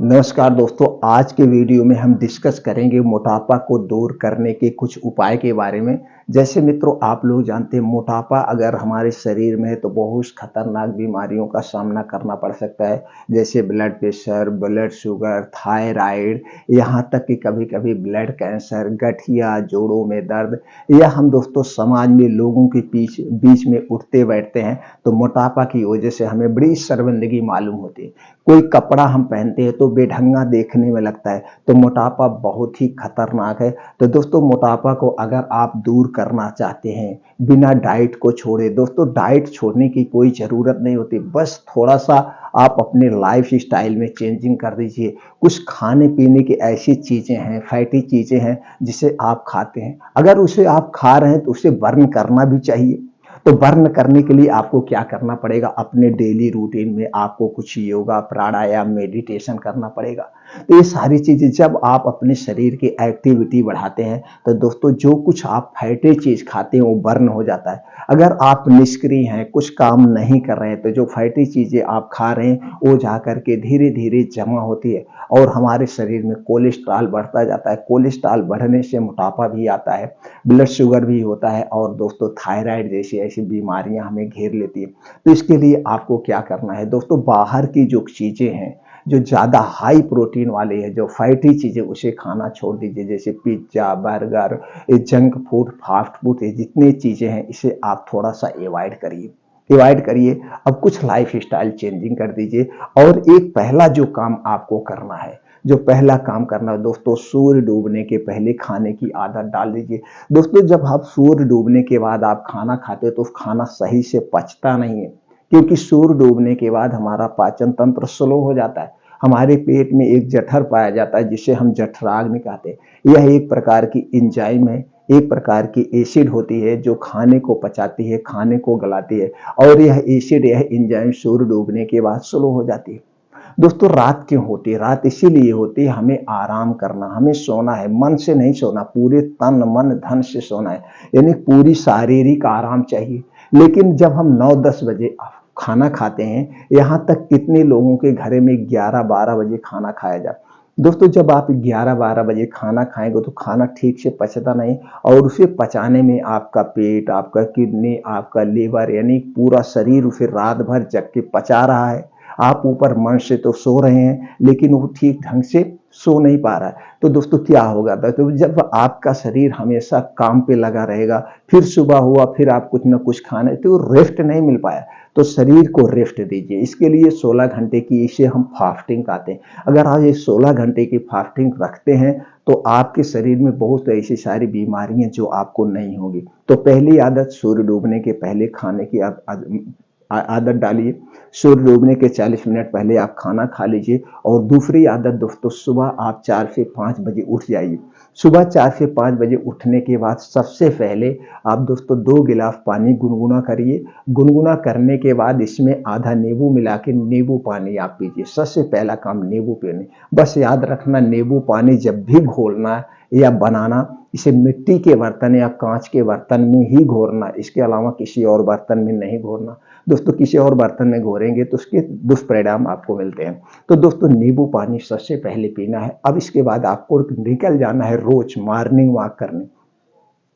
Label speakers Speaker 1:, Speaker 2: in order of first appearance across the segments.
Speaker 1: नमस्कार दोस्तों, आज के वीडियो में हम डिस्कस करेंगे मोटापा को दूर करने के कुछ उपाय के बारे में। जैसे मित्रों, आप लोग जानते हैं मोटापा अगर हमारे शरीर में है तो बहुत खतरनाक बीमारियों का सामना करना पड़ सकता है। जैसे blood pressure, blood sugar, thyroid, यहाँ तक कि कभी-कभी ब्लड कैंसर, गठिया, जोड़ों में दर्द, या हम दोस्तों समाज में लोगों के बीच बीच में उठते बैठते हैं तो मोटापा की वजह से हमें बड़ी शर्मिंदगी मालूम होती है। कोई कपड़ा हम पहनते हैं तो बेढंगा देखने में लगता है, तो मोटापा बहुत ही खतरनाक है। तो दोस्तों, मोटापा को अगर आप दूर करना चाहते हैं बिना डाइट को छोड़े, दोस्तों डाइट छोड़ने की कोई ज़रूरत नहीं होती, बस थोड़ा-सा आप अपने लाइफ स्टाइल में चेंजिंग कर दीजिए। कुछ खाने-पीने की ऐसी चीज़ें हैं, फैटी चीज़ें हैं जिसे आप खाते हैं, अगर उसे आप खा रहे हैं तो उसे बर्न करना भी चाहिए। तो बर्न करने के लिए आपको क्या करना पड़ेगा, अपने डेली रूटीन में आपको कुछ योगा, प्राणायाम, मेडिटेशन करना पड़ेगा। तो ये सारी चीज़ें जब आप अपने शरीर की एक्टिविटी बढ़ाते हैं तो दोस्तों जो कुछ आप फैटी चीज़ खाते हैं वो बर्न हो जाता है। अगर आप निष्क्रिय हैं, कुछ काम नहीं कर रहे हैं, तो जो फैटी चीज़ें आप खा रहे हैं वो जाकर के धीरे-धीरे जमा होती है और हमारे शरीर में कोलेस्ट्रॉल बढ़ता जाता है। कोलेस्ट्रॉल बढ़ने से मोटापा भी आता है, ब्लड शुगर भी होता है और दोस्तों थायराइड जैसी ऐसी बीमारियां हमें घेर लेती है। तो इसके लिए आपको क्या करना है दोस्तों, बाहर की जो चीज़ें हैं, जो ज़्यादा हाई प्रोटीन वाली है, जो फैटी चीज़ें, उसे खाना छोड़ दीजिए। जैसे पिज्ज़ा, बर्गर, ये जंक फूड, फास्ट फूड, ये जितनी चीज़ें हैं इसे आप थोड़ा सा अवॉइड करिए। अब कुछ लाइफ स्टाइल चेंजिंग कर दीजिए। और एक पहला जो काम आपको करना है, जो पहला काम करना है दोस्तों, सूर्य डूबने के पहले खाने की आदत डाल दीजिए। दोस्तों जब आप सूर्य डूबने के बाद आप खाना खाते हो तो खाना सही से पचता नहीं है, क्योंकि सूर्य डूबने के बाद हमारा पाचन तंत्र स्लो हो जाता है। हमारे पेट में एक जठर पाया जाता है जिसे हम जठराग्नि कहते हैं। यह एक प्रकार की एंजाइम है, एक प्रकार की एसिड होती है जो खाने को पचाती है, खाने को गलाती है, और यह एसिड, यह एंजाइम सूर्य डूबने के बाद स्लो हो जाती है। दोस्तों रात क्यों होती है? रात इसीलिए होती है, हमें आराम करना, हमें सोना है, मन से नहीं सोना, पूरे तन मन धन से सोना है, यानी पूरी शारीरिक आराम चाहिए। लेकिन जब हम 9-10 बजे खाना खाते हैं, यहाँ तक कितने लोगों के घरे में 11-12 बजे खाना खाया जाता है। दोस्तों जब आप 11-12 बजे खाना खाएंगे तो खाना ठीक से पचता नहीं, और उसे पचाने में आपका पेट, आपका किडनी, आपका लीवर, यानी पूरा शरीर उसे रात भर जग के पचा रहा है। आप ऊपर मन से तो सो रहे हैं लेकिन वो ठीक ढंग से सो नहीं पा रहा है। तो दोस्तों क्या होगा, तो जब आपका शरीर हमेशा काम पे लगा रहेगा, फिर सुबह हुआ, फिर आप कुछ ना कुछ खाने, तो रेस्ट नहीं मिल पाया। तो शरीर को रेस्ट दीजिए। इसके लिए 16 घंटे की, इसे हम फास्टिंग कहते हैं। अगर आप ये 16 घंटे की फास्टिंग रखते हैं तो आपके शरीर में बहुत ऐसी सारी बीमारियां जो आपको नहीं होगी। तो पहली आदत, सूर्य डूबने के पहले खाने की आदत डालिए। सूर्य डूबने के 40 मिनट पहले आप खाना खा लीजिए। और दूसरी आदत दोस्तों, सुबह आप 4 से 5 बजे उठ जाइए। सुबह 4 से 5 बजे उठने के बाद सबसे पहले आप दोस्तों 2 गिलास पानी गुनगुना करिए। गुनगुना करने के बाद इसमें आधा नींबू मिला के नींबू पानी आप पीजिए। सबसे पहला काम नींबू पीने। बस याद रखना, नींबू पानी जब भी घोलना या बनाना, इसे मिट्टी के बर्तन या कांच के बर्तन में ही घोरना, इसके अलावा किसी और बर्तन में नहीं घोरना। दोस्तों किसी और बर्तन में घोरेंगे तो उसके दुष्परिणाम आपको मिलते हैं। तो दोस्तों नींबू पानी सबसे पहले पीना है। अब इसके बाद आपको निकल जाना है रोज मॉर्निंग वॉक करने।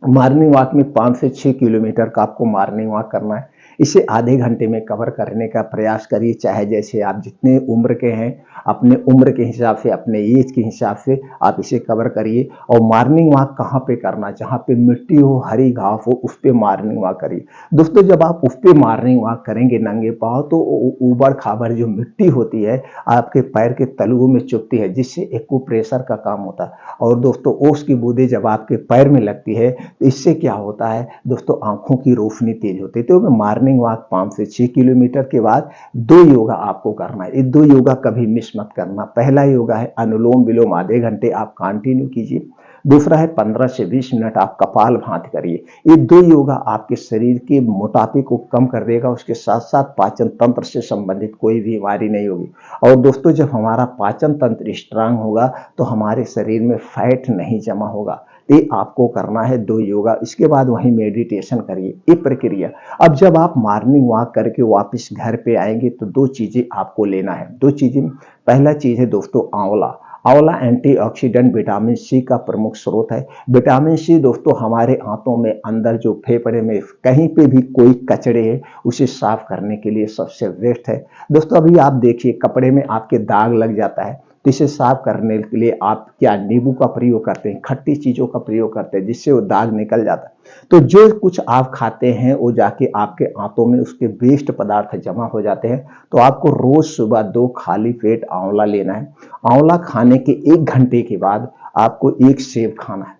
Speaker 1: मॉर्निंग वॉक में 5 से 6 किलोमीटर का आपको मॉर्निंग वॉक करना है। इसे आधे घंटे में कवर करने का प्रयास करिए। चाहे जैसे आप जितने उम्र के हैं, अपने उम्र के हिसाब से, अपने एज के हिसाब से आप इसे कवर करिए। और मॉर्निंग वॉक कहाँ पे करना, जहाँ पे मिट्टी हो, हरी घास हो, उस पे मॉर्निंग वॉक करिए। दोस्तों जब आप उस पे मॉर्निंग वॉक करेंगे नंगे पाँव, तो ऊबड़ खाबड़ जो मिट्टी होती है आपके पैर के तलुओं में चुभती है, जिससे एक्यूप्रेशर का काम होता है। और दोस्तों ओस की बूंदें जब आपके पैर में लगती है तो इससे क्या होता है दोस्तों, आंखों की रोशनी तेज होती है। तो मॉर्निंग वॉक 5 से 6 किलोमीटर के बाद 2 योगा आपको करना है। ये 2 योगा कभी मिस मत करना। पहला योगा है अनुलोम विलोम, आधे घंटे आप कंटिन्यू कीजिए। दूसरा है 15 से 20 मिनट आप कपाल भाती करिए। ये 2 योगा आपके शरीर के मोटापे को कम कर देगा, उसके साथ साथ पाचन तंत्र से संबंधित कोई बीमारी नहीं होगी। और दोस्तों जब हमारा पाचन तंत्र स्ट्रांग होगा तो हमारे शरीर में फैट नहीं जमा होगा। ये आपको करना है 2 योगा, इसके बाद वहीं मेडिटेशन करिए, ये प्रक्रिया। अब जब आप मॉर्निंग वॉक करके वापस घर पे आएँगे तो 2 चीज़ें आपको लेना है, 2 चीज़ें। पहला चीज़ है दोस्तों आंवला। आंवला एंटीऑक्सीडेंट विटामिन सी का प्रमुख स्रोत है। विटामिन सी दोस्तों हमारे आंतों में अंदर जो फेफड़े में कहीं पे भी कोई कचरे है उसे साफ करने के लिए सबसे बेस्ट है। दोस्तों अभी आप देखिए कपड़े में आपके दाग लग जाता है, तो इसे साफ करने के लिए आप क्या नींबू का प्रयोग करते हैं, खट्टी चीज़ों का प्रयोग करते हैं जिससे वो दाग निकल जाता है। तो जो कुछ आप खाते हैं वो जाके आपके आंतों में उसके वेस्ट पदार्थ जमा हो जाते हैं। तो आपको रोज सुबह 2 खाली पेट आंवला लेना है। आंवला खाने के 1 घंटे के बाद आपको 1 सेब खाना है।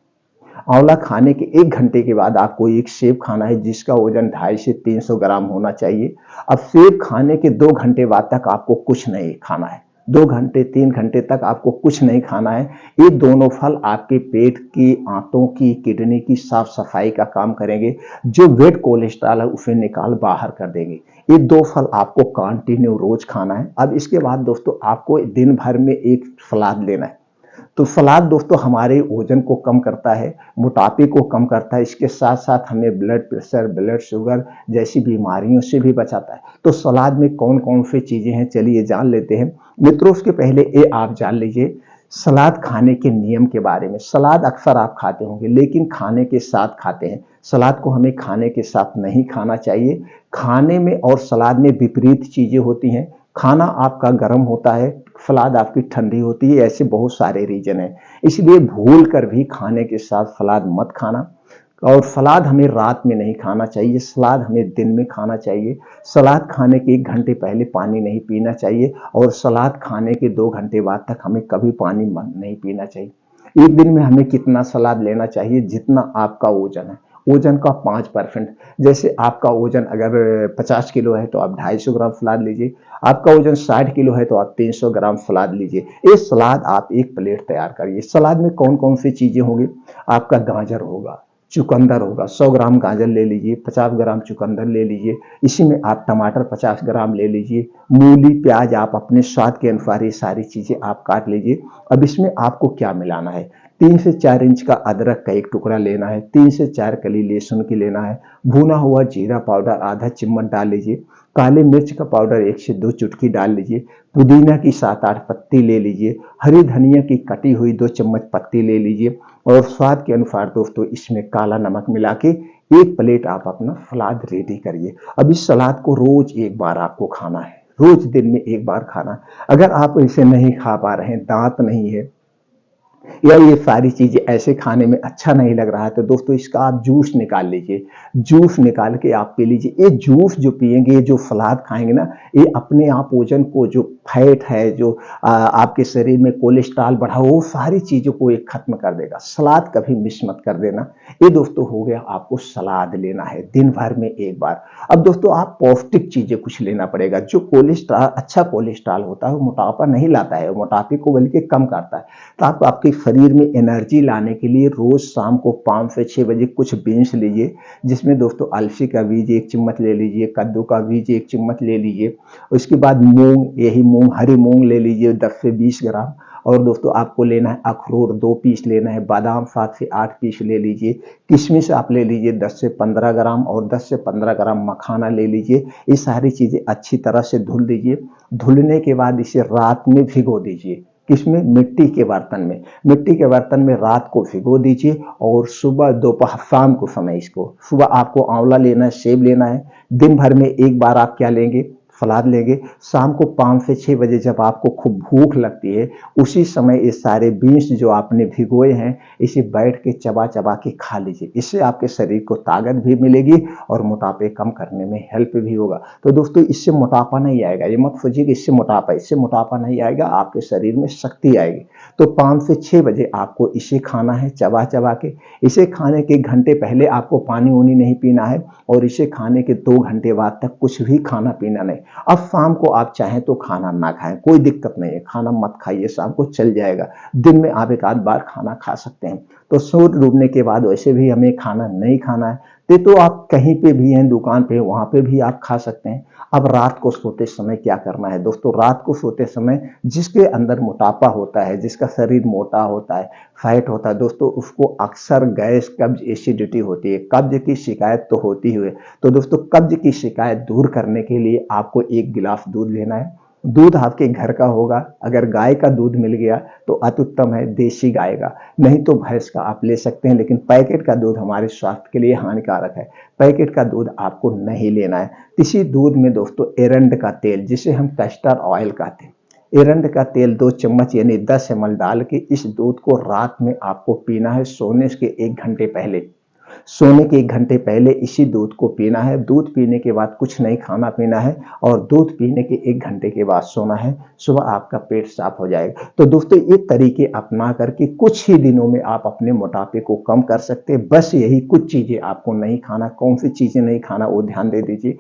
Speaker 1: आंवला खाने के 1 घंटे के बाद आपको 1 सेब खाना है जिसका वजन 250 से 300 ग्राम होना चाहिए। अब सेब खाने के 2 घंटे बाद तक आपको कुछ नहीं खाना है। 2 घंटे 3 घंटे तक आपको कुछ नहीं खाना है। ये दोनों फल आपके पेट की, आंतों की, किडनी की साफ सफाई का काम करेंगे। जो वेट कोलेस्ट्रॉल है उसे निकाल बाहर कर देंगे। ये 2 फल आपको कंटिन्यू रोज खाना है। अब इसके बाद दोस्तों आपको दिन भर में 1 सलाद लेना है। तो सलाद दोस्तों हमारे वजन को कम करता है, मोटापे को कम करता है, इसके साथ साथ हमें ब्लड प्रेशर, ब्लड शुगर जैसी बीमारियों से भी बचाता है। तो सलाद में कौन कौन सी चीजें हैं चलिए जान लेते हैं मित्रों। उसके पहले ये आप जान लीजिए सलाद खाने के नियम के बारे में। सलाद अक्सर आप खाते होंगे लेकिन खाने के साथ खाते हैं। सलाद को हमें खाने के साथ नहीं खाना चाहिए। खाने में और सलाद में विपरीत चीजें होती हैं। खाना आपका गर्म होता है, सलाद आपकी ठंडी होती है, ऐसे बहुत सारे रीजन हैं। इसलिए भूल कर भी खाने के साथ सलाद मत खाना। और सलाद हमें रात में नहीं खाना चाहिए, सलाद हमें दिन में खाना चाहिए। सलाद खाने के 1 घंटे पहले पानी नहीं पीना चाहिए और सलाद खाने के 2 घंटे बाद तक हमें कभी पानी नहीं पीना चाहिए। एक दिन में हमें कितना सलाद लेना चाहिए, जितना आपका वजन है, वजन का 5%। जैसे आपका वजन अगर 50 किलो है तो आप 250 ग्राम सलाद लीजिए। आपका वजन 60 किलो है तो आप 300 ग्राम सलाद लीजिए। ये सलाद आप 1 प्लेट तैयार करिए। सलाद में कौन कौन सी चीजें होंगी, आपका गाजर होगा, चुकंदर होगा, 100 ग्राम गाजर ले लीजिए, 50 ग्राम चुकंदर ले लीजिए। इसी में आप टमाटर 50 ग्राम ले लीजिए, मूली, प्याज आप अपने स्वाद के अनुसार ये सारी चीजें आप काट लीजिए। अब इसमें आपको क्या मिलाना है, 3 से 4 इंच का अदरक का 1 टुकड़ा लेना है, 3 से 4 कली लहसुन की लेना है, भुना हुआ जीरा पाउडर आधा चम्मच डाल लीजिए, काले मिर्च का पाउडर 1 से 2 चुटकी डाल लीजिए, पुदीना की 7-8 पत्ती ले लीजिए, हरी धनिया की कटी हुई 2 चम्मच पत्ती ले लीजिए और स्वाद के अनुसार दोस्तों इसमें काला नमक मिला के 1 प्लेट आप अपना सलाद रेडी करिए। अब इस सलाद को रोज 1 बार आपको खाना है, रोज दिन में 1 बार खाना। अगर आप इसे नहीं खा पा रहे हैं, दांत नहीं है या ये सारी चीजें ऐसे खाने में अच्छा नहीं लग रहा है तो दोस्तों इसका आप जूस निकाल लीजिए। जूस निकाल के आप पी लीजिए। ये जूस जो पिएंगे, जो सलाद खाएंगे ना, ये अपने आप वजन को, जो फैट है, जो आपके शरीर में कोलेस्ट्रॉल बढ़ा वो सारी चीजों को ये खत्म कर देगा। सलाद कभी मिस मत कर देना। ये दोस्तों हो गया, आपको सलाद लेना है दिन भर में 1 बार। अब दोस्तों आप पौष्टिक चीजें कुछ लेना पड़ेगा। जो कोलेस्ट्रॉल, अच्छा कोलेस्ट्रॉल होता है वो मोटापा नहीं लाता है, मोटापे को बल्कि कम करता है। तो आप आपके शरीर में एनर्जी लाने के लिए रोज शाम को 5 से 6 बजे कुछ बीन्स लीजिए, जिसमें दोस्तों अलसी का बीज 1 चम्मच ले लीजिए, कद्दू का बीज 1 चम्मच ले लीजिए। उसके बाद मूंग, यही मूंग, हरी मूंग ले लीजिए 10 से 20 ग्राम। और दोस्तों आपको लेना है अखरोट 2 पीस लेना है, बादाम 7 से 8 पीस ले लीजिए, किशमिश आप ले लीजिए 10 से 15 ग्राम और 10 से 15 ग्राम मखाना ले लीजिए। ये सारी चीजें अच्छी तरह से धुल दीजिए। धुलने के बाद इसे रात में भिगो दीजिए। किसमें, मिट्टी के बर्तन में। मिट्टी के बर्तन में रात को भिगो दीजिए और सुबह, दोपहर, शाम को समय इसको, सुबह आपको आंवला लेना है, सेब लेना है। दिन भर में 1 बार आप क्या लेंगे, सलाद लेंगे। शाम को 5 से 6 बजे जब आपको खूब भूख लगती है उसी समय ये सारे बीन्स जो आपने भिगोए हैं इसे बैठ के चबा चबा के खा लीजिए। इससे आपके शरीर को ताकत भी मिलेगी और मोटापे कम करने में हेल्प भी होगा। तो दोस्तों इससे मोटापा नहीं आएगा, ये मत सोचिए कि इससे मोटापा नहीं आएगा, आपके शरीर में शक्ति आएगी। तो 5 से 6 बजे आपको इसे खाना है चबा चबा के। इसे खाने के 1 घंटे पहले आपको पानी वानी नहीं पीना है और इसे खाने के 2 घंटे बाद तक कुछ भी खाना पीना नहीं। अब शाम को आप चाहें तो खाना ना खाएं, कोई दिक्कत नहीं है, खाना मत खाइए, शाम को चल जाएगा। दिन में आप 1 आध बार खाना खा सकते हैं। तो सूर्य डूबने के बाद वैसे भी हमें खाना नहीं खाना है। तो आप कहीं पे भी हैं, दुकान पे, वहाँ पे भी आप खा सकते हैं। अब रात को सोते समय क्या करना है दोस्तों? रात को सोते समय जिसके अंदर मोटापा होता है, जिसका शरीर मोटा होता है, फैट होता है दोस्तों, उसको अक्सर गैस, कब्ज, एसिडिटी होती है। कब्ज की शिकायत तो होती ही है। तो दोस्तों, कब्ज की शिकायत दूर करने के लिए आपको 1 गिलास दूध लेना है। दूध आपके घर का होगा, अगर गाय का दूध मिल गया तो अति उत्तम है, देसी गाय का, नहीं तो भैंस का आप ले सकते हैं, लेकिन पैकेट का दूध हमारे स्वास्थ्य के लिए हानिकारक है। पैकेट का दूध आपको नहीं लेना है। इसी दूध में दोस्तों एरंड का तेल, जिसे हम कैस्टर ऑयल कहते हैं, एरंड का तेल 2 चम्मच यानी 10 ml डाल के इस दूध को रात में आपको पीना है, सोने के 1 घंटे पहले। सोने के 1 घंटे पहले इसी दूध को पीना है। दूध पीने के बाद कुछ नहीं खाना पीना है और दूध पीने के 1 घंटे के बाद सोना है। सुबह आपका पेट साफ हो जाएगा। तो दोस्तों, ये तरीके अपना करके कुछ ही दिनों में आप अपने मोटापे को कम कर सकते हैं। बस यही कुछ चीजें आपको नहीं खाना। कौन सी चीजें नहीं खाना वो ध्यान दे दीजिए।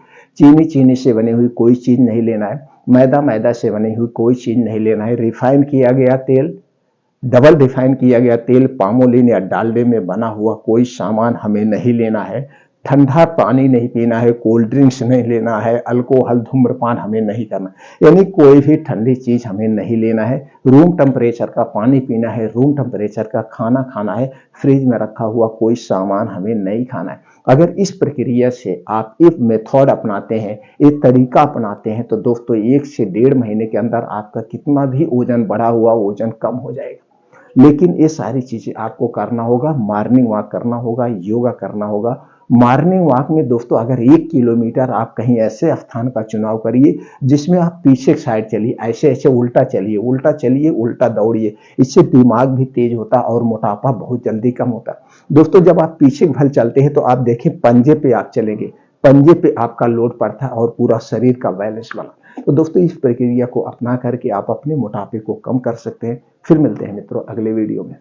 Speaker 1: चीनी से बनी हुई कोई चीज नहीं लेना है। मैदा से बनी हुई कोई चीज नहीं लेना है। रिफाइन किया गया तेल, डबल रिफाइन किया गया तेल, पामोलिन या डालडे में बना हुआ कोई सामान हमें नहीं लेना है। ठंडा पानी नहीं पीना है, कोल्ड ड्रिंक्स नहीं लेना है, अल्कोहल, धूम्रपान हमें नहीं करना, यानी कोई भी ठंडी चीज हमें नहीं लेना है। रूम टेम्परेचर का पानी पीना है, रूम टेम्परेचर का खाना खाना है। फ्रिज में रखा हुआ कोई सामान हमें नहीं खाना है। अगर इस प्रक्रिया से आप एक मेथड अपनाते हैं, एक तरीका अपनाते हैं, तो दोस्तों 1 से 1.5 महीने के अंदर आपका कितना भी वजन बढ़ा हुआ वजन कम हो जाएगा। लेकिन ये सारी चीजें आपको करना होगा। मॉर्निंग वॉक करना होगा, योगा करना होगा। मॉर्निंग वॉक में दोस्तों अगर 1 किलोमीटर आप कहीं ऐसे स्थान का चुनाव करिए जिसमें आप पीछे साइड चलिए, ऐसे ऐसे उल्टा चलिए, उल्टा चलिए, उल्टा दौड़िए। इससे दिमाग भी तेज होता है और मोटापा बहुत जल्दी कम होता है। दोस्तों, जब आप पीछे भल चलते हैं तो आप देखिए पंजे पे आप चलेंगे, पंजे पे आपका लोड पड़ता है और पूरा शरीर का बैलेंस बना। तो दोस्तों, इस प्रक्रिया को अपना करके आप अपने मोटापे को कम कर सकते हैं। फिर मिलते हैं मित्रों अगले वीडियो में।